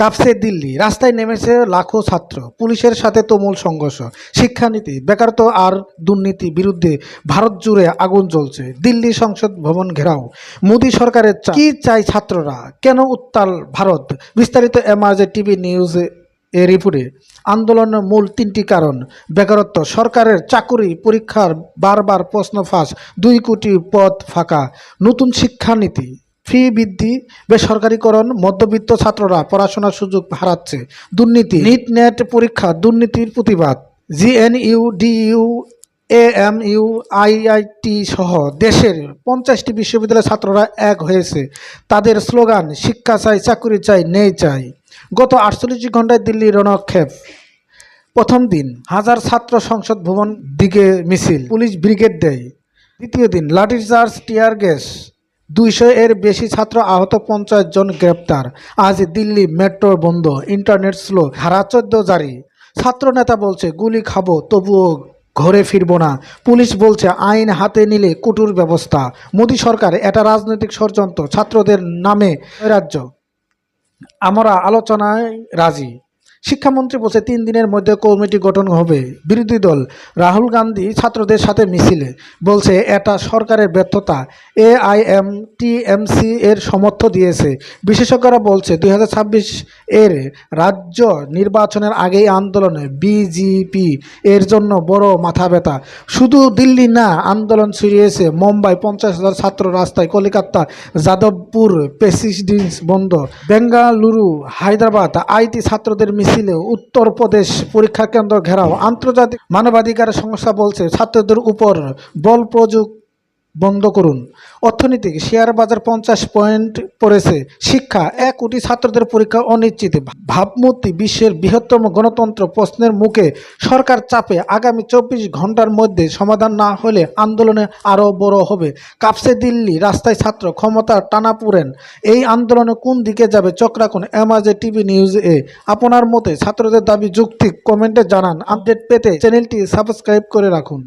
কাঁপছে দিল্লি, রাস্তায় নেমেছে লাখো ছাত্র, পুলিশের সাথে তুমুল সংঘর্ষ। শিক্ষানীতি, বেকারত্ব আর দুর্নীতি বিরুদ্ধে ভারত জুড়ে আগুন জ্বলছে। দিল্লি সংসদ ভবন ঘেরাও, মোদী সরকারের কি চাই ছাত্ররা, কেন উত্তাল ভারত? বিস্তারিত এমআরজে টিভি নিউজ এ রিপোর্টে। আন্দোলনের মূল তিনটি কারণ: বেকারত্ব, সরকারের চাকুরি পরীক্ষার বারবার প্রশ্ন ফাঁস, 2 কোটি পদ ফাঁকা, নতুন শিক্ষানীতি, ফি বৃদ্ধি, বেসরকারীকরণ, মধ্যবিত্ত ছাত্ররা পড়াশোনার সুযোগ হারাচ্ছে, দুর্নীতি, নিট নেট পরীক্ষা দুর্নীতির প্রতিবাদ, জিএনইউ, ডিইউ, এএমইউ, আইআইটি সহ দেশের 50টি বিশ্ববিদ্যালয়ের ছাত্ররা এক হয়েছে। তাদের স্লোগান, শিক্ষা চাই, চাকুরি চাই, ন্যায় চাই। গত 48 ঘন্টায় দিল্লি রণক্ষেপ। প্রথম দিন হাজার ছাত্র সংসদ ভবন দিকে মিছিল, পুলিশ ব্রিগেড দেয়। দ্বিতীয় দিন লাঠিচার্জ, টিয়ার গ্যাস, 200 এর বেশি ছাত্র আহত, 50 জন গ্রেপ্তার। আজ দিল্লি মেট্রো বন্ধ, ইন্টারনেট স্লো, ধারা 14 জারি। ছাত্র নেতা বলছে গুলি খাবো তবুও ঘরে ফিরবো না, পুলিশ বলছে আইন হাতে নিলে কঠোর ব্যবস্থা। মোদী সরকার এটা রাজনৈতিক ষড়যন্ত্র, ছাত্রদের নামে রাজ্য। আমরা আলোচনায় রাজি। শিক্ষামন্ত্রী বলছে 3 দিনের মধ্যে কমিটি গঠন হবে। বিরোধী দল রাহুল গান্ধী ছাত্রদের সাথে মিছিলে বলছে এটা সরকারের ব্যর্থতা। এআইএমটিএমসি এর সমর্থন দিয়েছে। বিশেষজ্ঞরা বলছে 2026 এর রাজ্য নির্বাচনের আগেই আন্দোলনে বিজেপি এর জন্য বড় মাথা ব্যথা। শুধু দিল্লি না, আন্দোলন ছড়িয়েছে মুম্বাই, 50,000 ছাত্র রাস্তায়, কলকাতা, যাদবপুর প্রেসিডেন্সি বন্ধ, বেঙ্গালুরু, হায়দ্রাবাদ আইটি ছাত্রদের মিছিলে, উত্তরপ্রদেশ পরীক্ষা কেন্দ্র ঘেরাও। আন্তর্জাতিক মানবাধিকার সংস্থা বলছে ছাত্রদের উপর বল প্রয়োগ বন্ধ করুন। অর্থনীতি, শেয়ার বাজার 50 পয়েন্ট পড়েছে। শিক্ষা, 1 কোটি ছাত্রদের পরীক্ষা অনিশ্চিত। ভাবমূর্তি, বিশ্বের বৃহত্তম গণতন্ত্র প্রশ্নের মুখে সরকার চাপে। আগামী 24 ঘন্টার মধ্যে সমাধান না হলে আন্দোলনে আরও বড় হবে। কাঁপছে দিল্লি, রাস্তায় ছাত্র, ক্ষমতার টানাপোড়েন। এই আন্দোলনে কোন দিকে যাবে চোখ রাখুন এমআরজে টিভি নিউজ এ। আপনার মতে ছাত্রদের দাবি যৌক্তিক? কমেন্টে জানান। আপডেট পেতে চ্যানেলটি সাবস্ক্রাইব করে রাখুন।